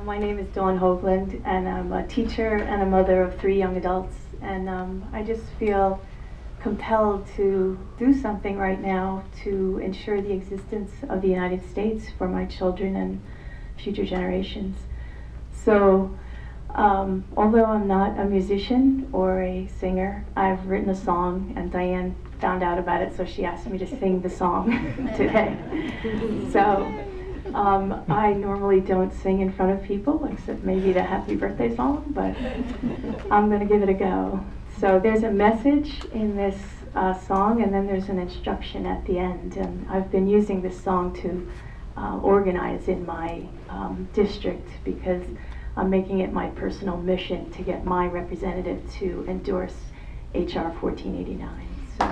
My name is Dawn Hoagland, and I'm a teacher and a mother of 3 young adults. And I just feel compelled to do something right now to ensure the existence of the United States for my children and future generations. So, although I'm not a musician or a singer, I've written a song, and Diane found out about it, so she asked me to sing the song today. So, I normally don't sing in front of people, except maybe the happy birthday song, but I'm going to give it a go. So there's a message in this song, and then there's an instruction at the end. And I've been using this song to organize in my district, because I'm making it my personal mission to get my representative to endorse H.R. 1489. So.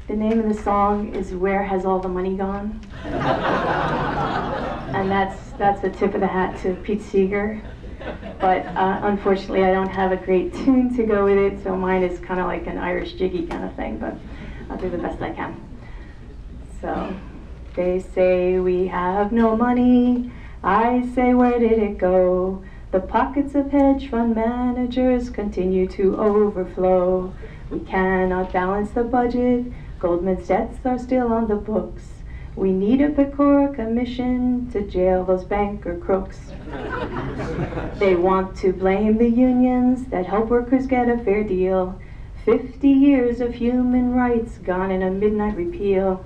The name of the song is Where Has All the Money Gone? And that's a tip of the hat to Pete Seeger. But unfortunately, I don't have a great tune to go with it, so mine is kind of like an Irish jiggy kind of thing, but I'll do the best I can. So, they say we have no money. I say, where did it go? The pockets of hedge fund managers continue to overflow. We cannot balance the budget. Goldman's debts are still on the books. We need a Pecora commission to jail those banker crooks. They want to blame the unions that help workers get a fair deal. 50 years of human rights gone in a midnight repeal.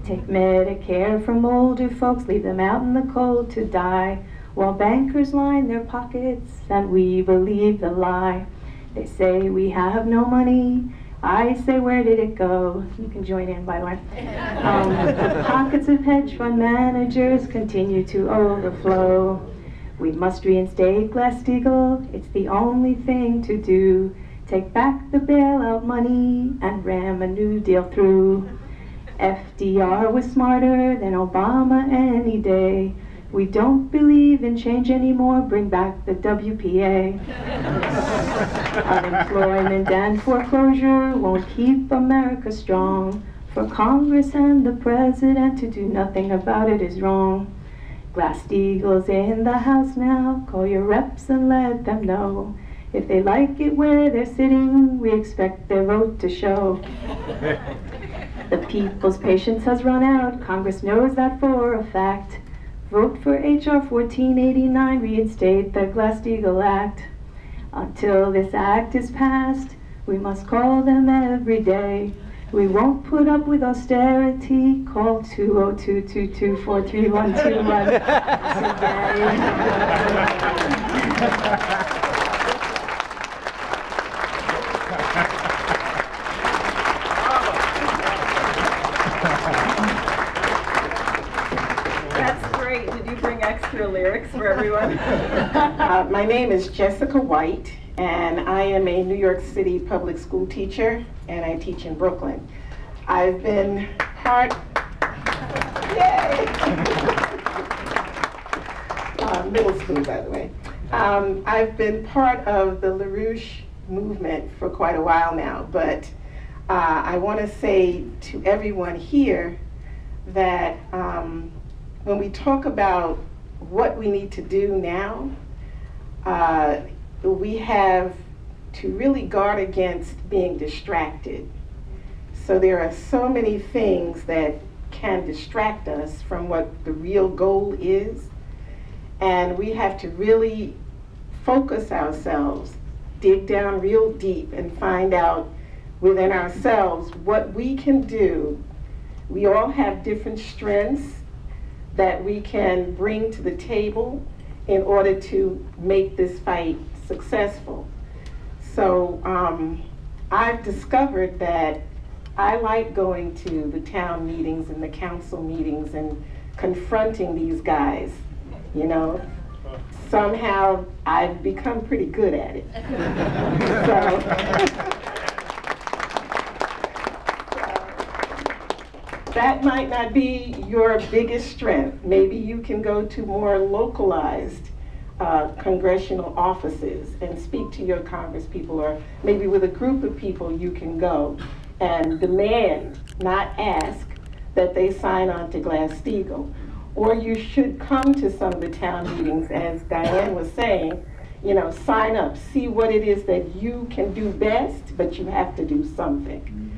Take Medicare from older folks, leave them out in the cold to die, while bankers line their pockets and we believe the lie. They say we have no money. I say, where did it go? You can join in, by the way. The pockets of hedge fund managers continue to overflow. We must reinstate Glass-Steagall. It's the only thing to do. Take back the bailout money and ram a New Deal through. FDR was smarter than Obama any day. We don't believe in change anymore, bring back the WPA. Unemployment and foreclosure won't keep America strong. For Congress and the President to do nothing about it is wrong. Glass-Steagall's in the House now, call your reps and let them know. If they like it where they're sitting, we expect their vote to show. The people's patience has run out, Congress knows that for a fact. Vote for H.R. 1489, reinstate the Glass-Steagall Act. Until this act is passed, we must call them every day. We won't put up with austerity, call 202-224-3121 today. Lyrics for everyone. My name is Jessica White, and I am a New York City public school teacher, and I teach in Brooklyn. I've been part, yay! Middle school, by the way. I've been part of the LaRouche movement for quite a while now, but I want to say to everyone here that when we talk about what we need to do now, we have to really guard against being distracted. So there are so many things that can distract us from what the real goal is, and we have to really focus ourselves, dig down real deep and find out within ourselves what we can do. We all have different strengths that we can bring to the table in order to make this fight successful. So I've discovered that I like going to the town meetings and the council meetings and confronting these guys, you know. Somehow I've become pretty good at it. That might not be your biggest strength. Maybe you can go to more localized congressional offices and speak to your congresspeople, or maybe with a group of people you can go and demand, not ask, that they sign on to Glass-Steagall. Or you should come to some of the town meetings, as Diane was saying, you know, sign up, see what it is that you can do best, but you have to do something.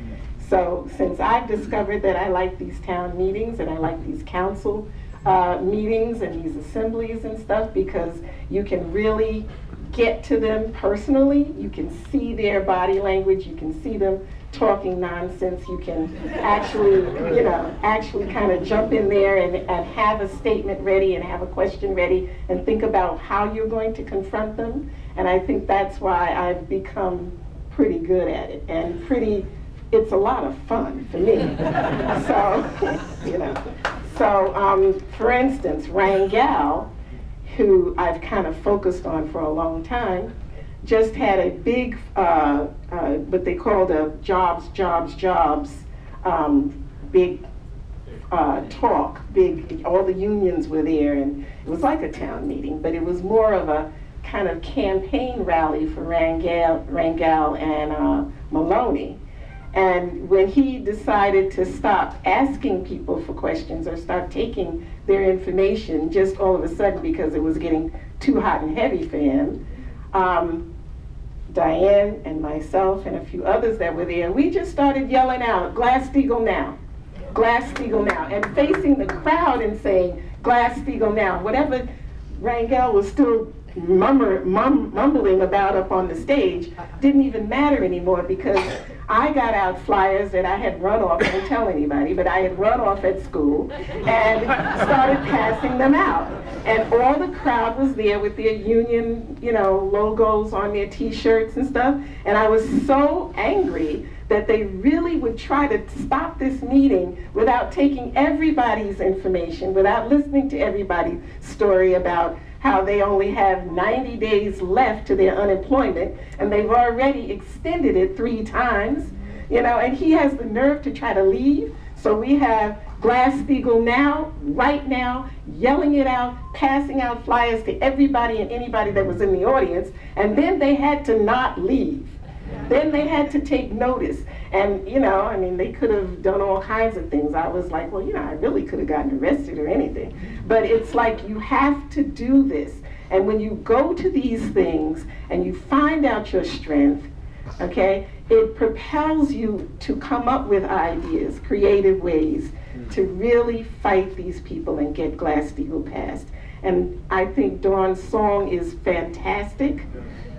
So since I've discovered that I like these town meetings and I like these council meetings and these assemblies and stuff, because you can really get to them personally, you can see their body language, you can see them talking nonsense, you can actually, you know, actually kind of jump in there and have a statement ready and have a question ready and think about how you're going to confront them. And I think that's why I've become pretty good at it, and it's a lot of fun for me. So, you know, so for instance, Rangel, who I've kind of focused on for a long time, just had a big, what they called a jobs, big talk, all the unions were there, and it was like a town meeting, but it was more of a kind of campaign rally for Rangel and Maloney. And when he decided to stop asking people for questions or start taking their information just all of a sudden because it was getting too hot and heavy for him, Diane and myself and a few others that were there, we just started yelling out, Glass-Steagall now, Glass-Steagall now, and facing the crowd and saying, Glass-Steagall now. Whatever Rangel was still mumbling about up on the stage didn't even matter anymore, because I got out flyers that I had run off, I didn't tell anybody, but I had run off at school and started passing them out. And all the crowd was there with their union, you know, logos on their t-shirts and stuff. And I was so angry that they really would try to stop this meeting without taking everybody's information, without listening to everybody's story about how they only have 90 days left to their unemployment, and they've already extended it 3 times, you know, and he has the nerve to try to leave. So we have Glass-Steagall now, right now, yelling it out, passing out flyers to everybody and anybody that was in the audience, and then they had to not leave. Then they had to take notice. And, you know, I mean, they could have done all kinds of things. I was like, well, you know, I really could have gotten arrested or anything. But it's like, you have to do this. And when you go to these things and you find out your strength, okay, it propels you to come up with ideas, creative ways to really fight these people and get Glass-Steagall passed. And I think Dawn's song is fantastic.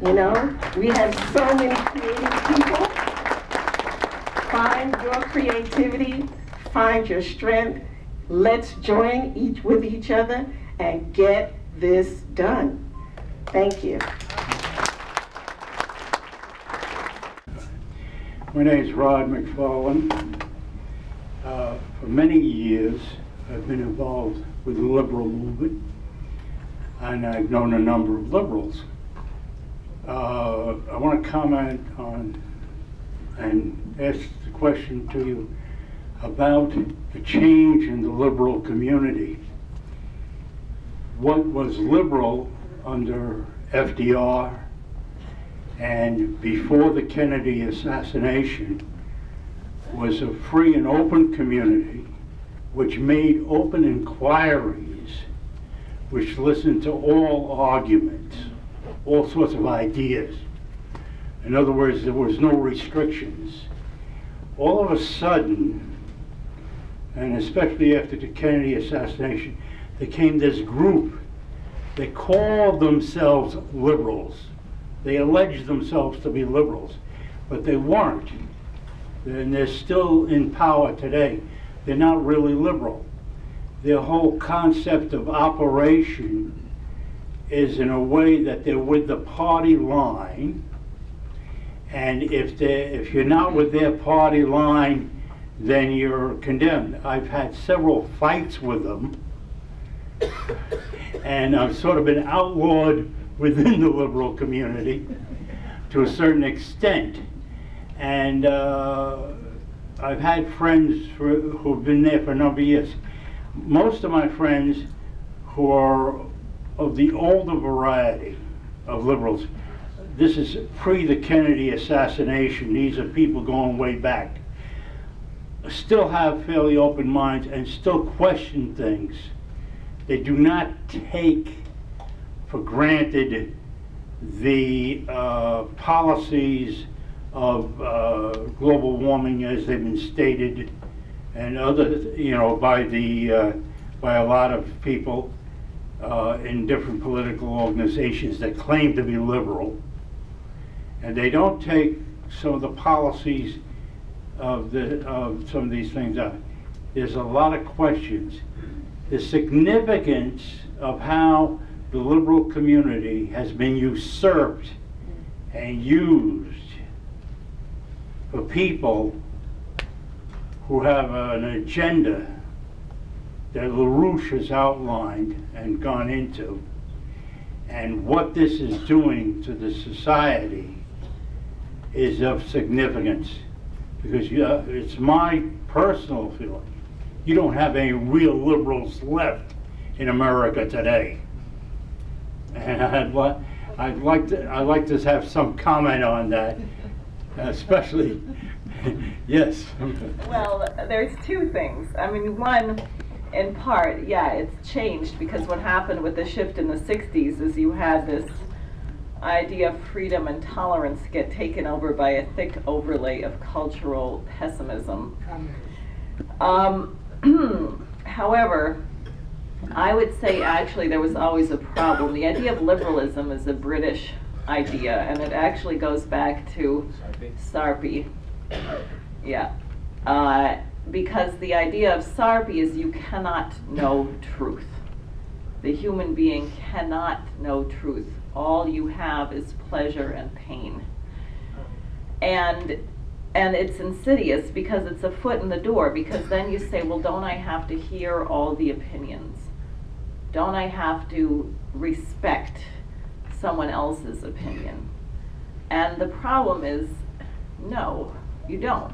You know, we have so many creative people. Find your creativity, find your strength. Let's join with each other and get this done. Thank you. My name is Rod McFarland. For many years, I've been involved with the liberal movement, and I've known a number of liberals. I want to comment on and ask the question to you about the change in the liberal community. What was liberal under FDR and before the Kennedy assassination was a free and open community which made open inquiries, which listened to all arguments, all sorts of ideas. In other words, there was no restrictions. All of a sudden, and especially after the Kennedy assassination, there came this group that called themselves liberals. They alleged themselves to be liberals, but they weren't. And they're still in power today. They're not really liberal. Their whole concept of operation is in a way that they're with the party line, and if you're not with their party line, then you're condemned. I've had several fights with them, and I've sort of been outlawed within the liberal community to a certain extent. And I've had friends who've been there for a number of years. Most of my friends who are of the older variety of liberals, this is pre the Kennedy assassination. These are people going way back. still have fairly open minds and still question things. They do not take for granted the policies of global warming as they've been stated, and other, by a lot of people in different political organizations that claim to be liberal, and they don't take some of the policies of some of these things out. There's a lot of questions. The significance of how the liberal community has been usurped and used for people who have an agenda that LaRouche has outlined and gone into, and what this is doing to the society is of significance. Because it's my personal feeling, you don't have any real liberals left in America today. And I'd like to have some comment on that, especially, yes. Well, there's two things. I mean, one, in part, yeah, it's changed because what happened with the shift in the 60s is you had this idea of freedom and tolerance get taken over by a thick overlay of cultural pessimism. However, I would say actually there was always a problem. The idea of liberalism is a British idea, and it actually goes back to Sarpi. Yeah. Because the idea of Sarpi is you cannot know truth. The human being cannot know truth. All you have is pleasure and pain. And it's insidious because it's a foot in the door, because then you say, well, don't I have to hear all the opinions? Don't I have to respect someone else's opinion? And the problem is, no, you don't.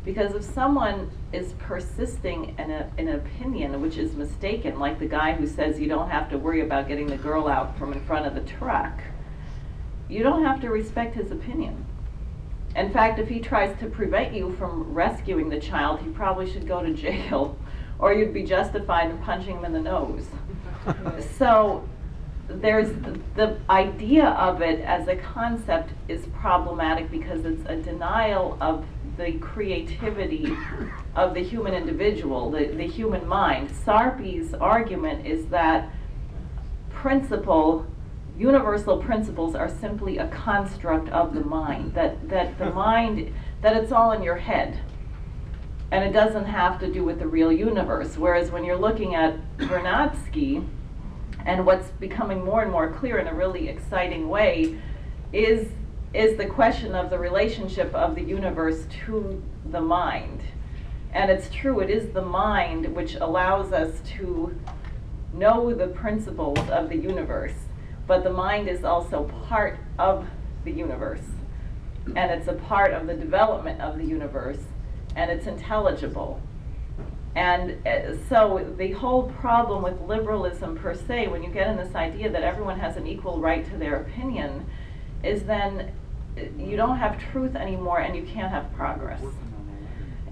Because if someone is persisting in an opinion which is mistaken, like the guy who says you don't have to worry about getting the girl out from in front of the truck, you don't have to respect his opinion. In fact, if he tries to prevent you from rescuing the child, he probably should go to jail, or you'd be justified in punching him in the nose. So there's the idea of it as a concept is problematic because it's a denial of the creativity of the human individual, the human mind. Sarpi's argument is that universal principles are simply a construct of the mind, that the mind, that it's all in your head, and it doesn't have to do with the real universe. Whereas when you're looking at Vernadsky, and what's becoming more and more clear in a really exciting way is the question of the relationship of the universe to the mind. And it's true, it is the mind which allows us to know the principles of the universe, but the mind is also part of the universe, and it's a part of the development of the universe, and it's intelligible. And so the whole problem with liberalism per se, when you get in this idea that everyone has an equal right to their opinion, is then you don't have truth anymore and you can't have progress.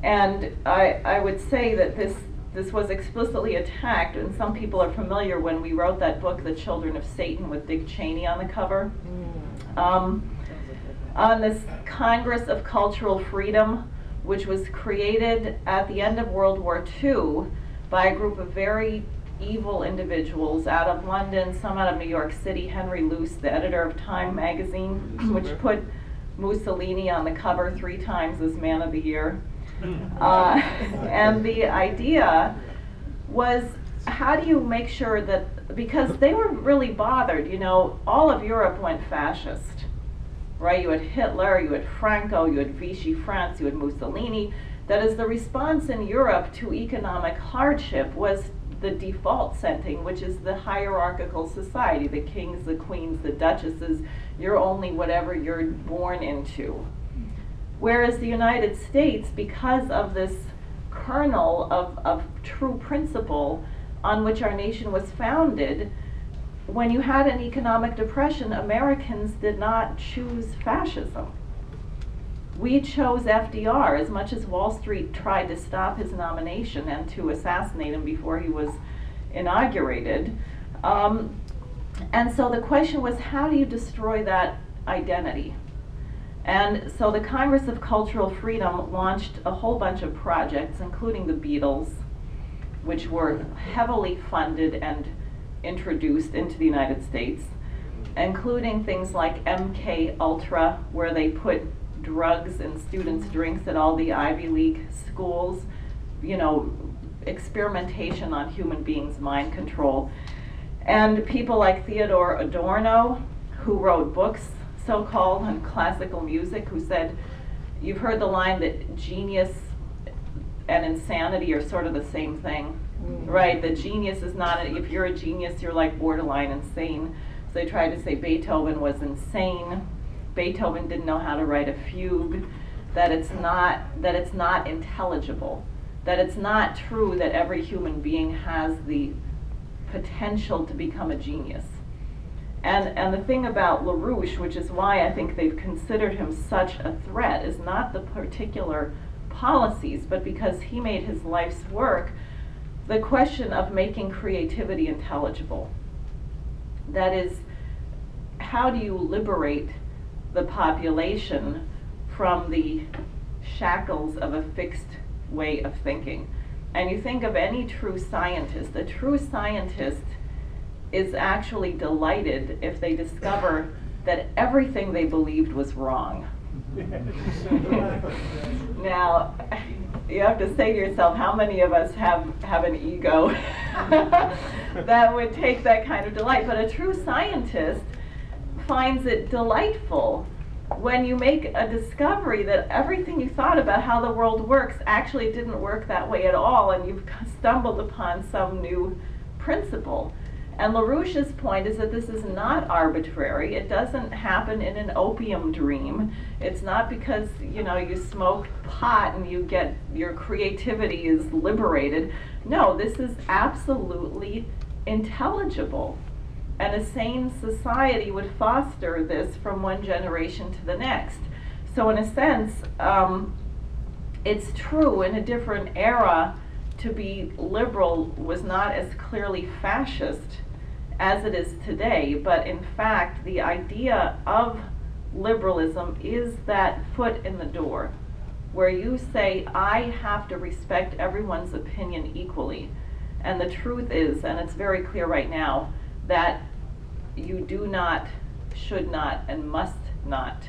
And I would say that this was explicitly attacked, and some people are familiar when we wrote that book, The Children of Satan, with Dick Cheney on the cover. On this Congress of Cultural Freedom, which was created at the end of World War II by a group of very evil individuals out of London, some out of New York City. Henry Luce, the editor of Time magazine, which put Mussolini on the cover 3 times as Man of the Year. And the idea was, how do you make sure that, because they were really bothered, all of Europe went fascist. Right, you had Hitler, you had Franco, you had Vichy France, you had Mussolini. That is, the response in Europe to economic hardship was the default setting, which is the hierarchical society, the kings, the queens, the duchesses. You're only whatever you're born into. Whereas the United States, because of this kernel of true principle on which our nation was founded, when you had an economic depression, Americans did not choose fascism. We chose FDR as much as Wall Street tried to stop his nomination and to assassinate him before he was inaugurated. And so the question was, how do you destroy that identity? And so the Congress of Cultural Freedom launched a whole bunch of projects, including the Beatles, which were heavily funded and introduced into the United States, including things like MK Ultra, where they put drugs in students' drinks at all the Ivy League schools, you know, experimentation on human beings, mind control. And people like Theodore Adorno, who wrote books, so-called, on classical music, who said, you've heard the line that genius and insanity are sort of the same thing, right? That genius is not, if you're a genius, you're like borderline insane. So they tried to say Beethoven was insane. Beethoven didn't know how to write a fugue, that it's not intelligible, that it's not true that every human being has the potential to become a genius. And the thing about LaRouche, which is why I think they've considered him such a threat, is not the particular policies, but because he made his life's work the question of making creativity intelligible. That is, how do you liberate the population from the shackles of a fixed way of thinking? And you think of any true scientist, a true scientist is actually delighted if they discover that everything they believed was wrong. Now, you have to say to yourself, how many of us have an ego that would take that kind of delight? But a true scientist finds it delightful when you make a discovery that everything you thought about how the world works actually didn't work that way at all, and you've stumbled upon some new principle. And LaRouche's point is that this is not arbitrary. It doesn't happen in an opium dream. It's not because, you know, you smoke pot and you get, your creativity is liberated. No, this is absolutely intelligible. And a sane society would foster this from one generation to the next. So in a sense, it's true in a different era to be liberal was not as clearly fascist as it is today, but in fact the idea of liberalism is that foot in the door, where you say, I have to respect everyone's opinion equally. And the truth is, and it's very clear right now, that you do not, should not, and must not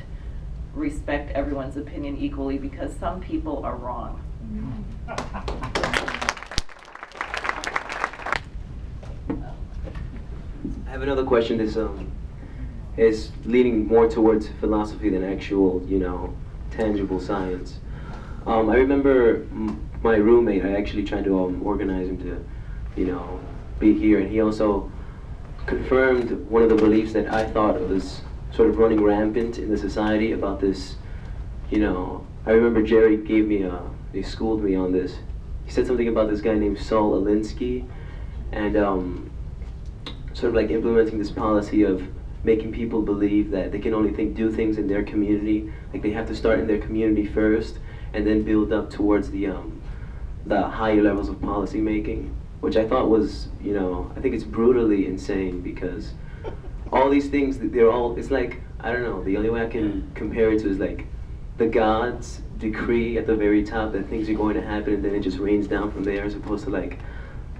respect everyone's opinion equally, because some people are wrong. I have another question. This is leaning more towards philosophy than actual, you know, tangible science. I remember my roommate, I actually tried to organize him to, you know, be here, and he also confirmed one of the beliefs that I thought was sort of running rampant in the society about this, you know, I remember Jerry gave me he schooled me on this. He said something about this guy named Saul Alinsky, and sort of like implementing this policy of making people believe that they can only do things in their community, like they have to start in their community first and then build up towards the higher levels of policy making, which I thought was, you know, I think it's brutally insane, because all these things, they're all, it's like, I don't know, the only way I can compare it to is like the gods decree at the very top that things are going to happen, and then it just rains down from there, as opposed to like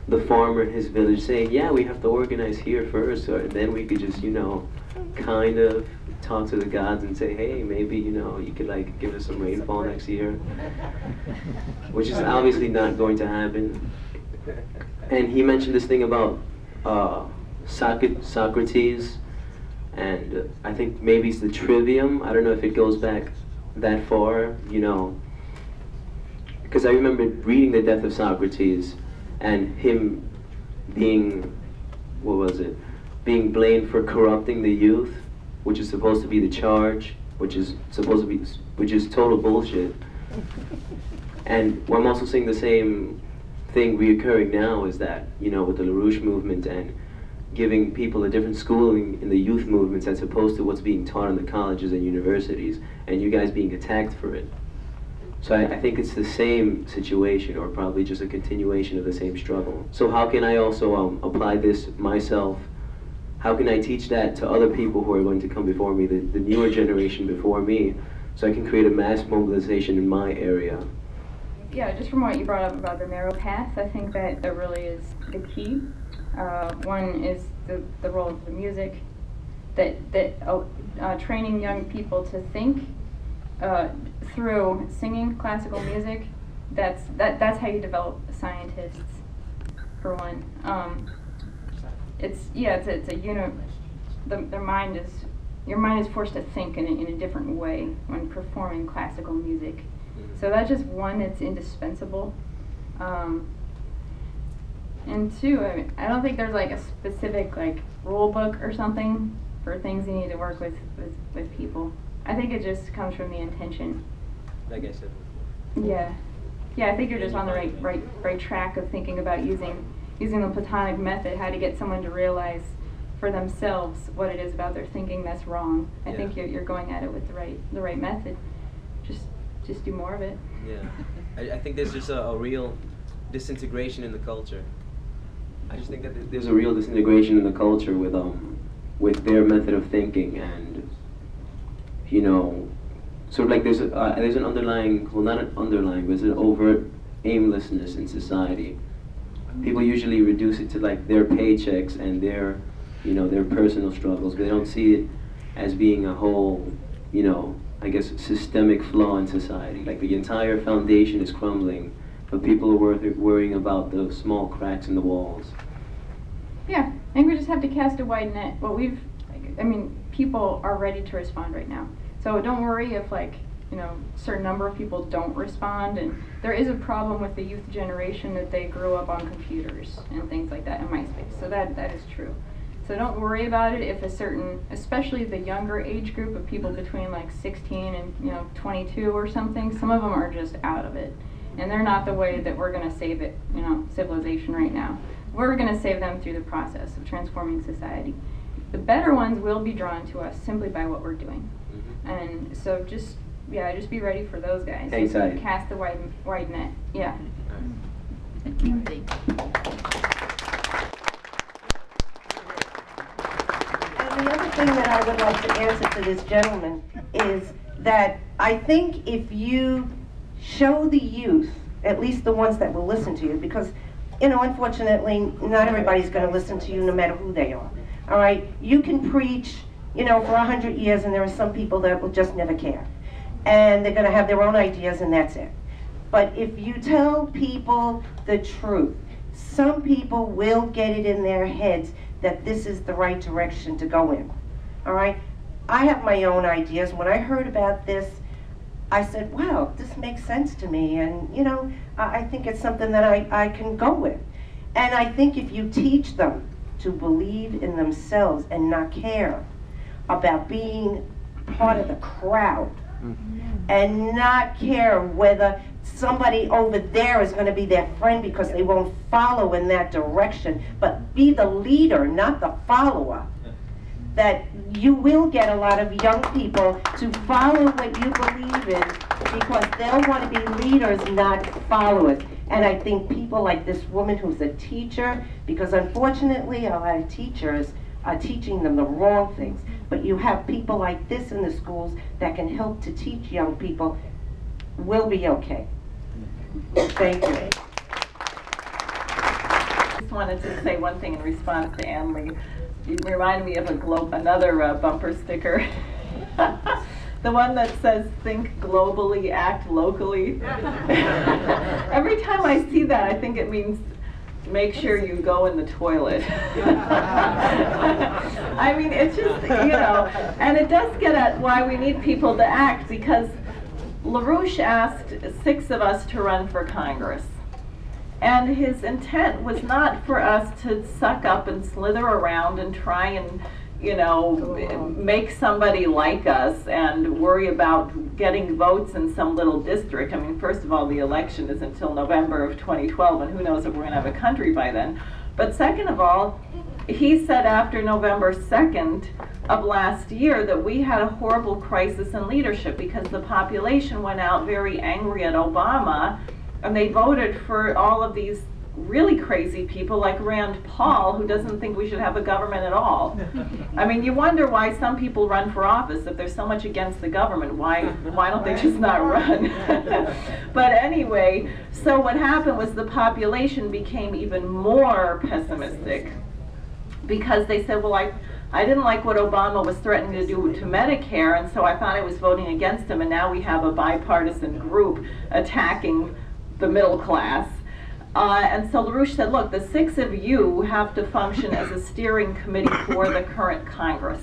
the farmer in his village saying, yeah, we have to organize here first, or then we could just, you know, kind of talk to the gods and say, hey, maybe, you know, you could like give us some rainfall next year, which is obviously not going to happen. And he mentioned this thing about Socrates, and I think maybe it's the Trivium. I don't know if it goes back that far, you know, because I remember reading The Death of Socrates and him being, what was it, being blamed for corrupting the youth, which is supposed to be the charge, which is total bullshit. And I'm also seeing the same thing reoccurring now, is that, you know, with the LaRouche movement and giving people a different schooling in the youth movements as opposed to what's being taught in the colleges and universities, and you guys being attacked for it. So I think it's the same situation, or probably just a continuation of the same struggle. So how can I also apply this myself? How can I teach that to other people who are going to come before me, the newer generation before me, so I can create a mass mobilization in my area? Yeah, just from what you brought up about the narrow path, I think that really is the key. One is the role of the music, training young people to think through singing classical music. That's how you develop scientists, for one. Your mind is forced to think in a different way when performing classical music. So that's just one that's indispensable. And two, I don't think there's like a specific like rule book or something for things you need to work with people. I think it just comes from the intention. Like I said before. Yeah. Yeah, I think you're just on the right track of thinking about using the Platonic method, how to get someone to realize for themselves what it is about their thinking that's wrong. I think you're going at it with the right method. Just do more of it. Yeah, I think there's just a real disintegration in the culture. I just think that there's a real disintegration in the culture with their method of thinking, and sort of like there's an underlying, well, not an underlying, but there's an overt aimlessness in society. People usually reduce it to like their paychecks and their personal struggles, but they don't see it as being a whole, I guess, systemic flaw in society. Like the entire foundation is crumbling, but people are worrying about the small cracks in the walls. Yeah, I think we just have to cast a wide net. People are ready to respond right now. So don't worry if a certain number of people don't respond. And there is a problem with the youth generation that they grew up on computers and things like that in MySpace. So that is true. So don't worry about it if especially the younger age group of people between like 16 and 22 or something, some of them are just out of it. And they're not the way that we're going to save it, civilization right now. We're going to save them through the process of transforming society. The better ones will be drawn to us simply by what we're doing. And so just be ready for those guys. Hang tight. Cast the wide net. Yeah. And the other thing that I would like to answer to this gentleman is that I think if you show the youth, at least the ones that will listen to you, because, unfortunately, not everybody's going to listen to you no matter who they are. All right? You can preach, for 100 years, and there are some people that will just never care. And they're going to have their own ideas, and that's it. But if you tell people the truth, some people will get it in their heads that this is the right direction to go in. All right? I have my own ideas. When I heard about this, I said, wow, this makes sense to me. And, I think it's something that I can go with. And I think if you teach them to believe in themselves and not care about being part of the crowd, and not care whether somebody over there is going to be their friend because they won't follow in that direction, but be the leader, not the follower, that you will get a lot of young people to follow what you believe in because they'll want to be leaders, not followers. And I think people like this woman who's a teacher, because unfortunately a lot of teachers are teaching them the wrong things, but you have people like this in the schools that can help to teach young people, will be okay. Thank you. I just wanted to say one thing in response to Ann Lee. You reminded me of another bumper sticker. The one that says, think globally, act locally. Every time I see that, I think it means make sure you go in the toilet. I mean, it's just, and it does get at why we need people to act, because LaRouche asked 6 of us to run for Congress. And his intent was not for us to suck up and slither around and try and, make somebody like us and worry about getting votes in some little district. I mean, first of all, the election is until November of 2012, and who knows if we're going to have a country by then. But second of all, he said after November 2nd of last year that we had a horrible crisis in leadership because the population went out very angry at Obama, and they voted for all of these really crazy people like Rand Paul, who doesn't think we should have a government at all. I mean, you wonder why some people run for office. If there's so much against the government, why don't they just not run? But anyway, so what happened was the population became even more pessimistic because they said, well, I didn't like what Obama was threatening to do to Medicare, and so I thought I was voting against him, and now we have a bipartisan group attacking the middle class. And so LaRouche said, look, the 6 of you have to function as a steering committee for the current Congress.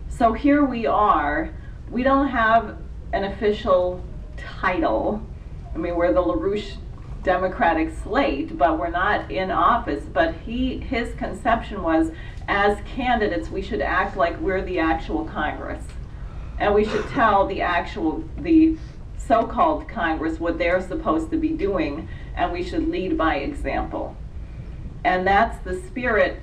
So here we are. We don't have an official title. I mean, we're the LaRouche Democratic slate, but we're not in office. But his conception was, as candidates, we should act like we're the actual Congress. And we should tell the so-called Congress what they're supposed to be doing, and we should lead by example. And that's the spirit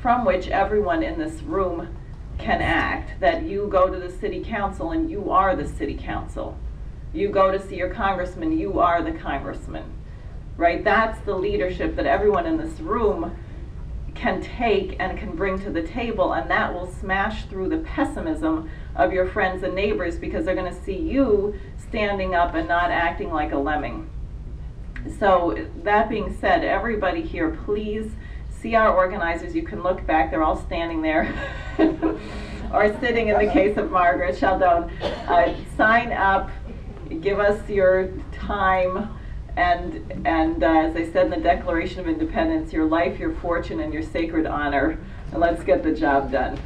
from which everyone in this room can act, that you go to the city council and you are the city council. You go to see your congressman, you are the congressman, right? That's the leadership that everyone in this room can take and can bring to the table, and that will smash through the pessimism of your friends and neighbors because they're going to see you standing up and not acting like a lemming. So that being said, everybody here, please see our organizers. You can look back, they're all standing there or sitting in the case of Margaret Sheldon. Sign up, give us your time, and as I said in the Declaration of Independence, your life, your fortune, and your sacred honor. And let's get the job done.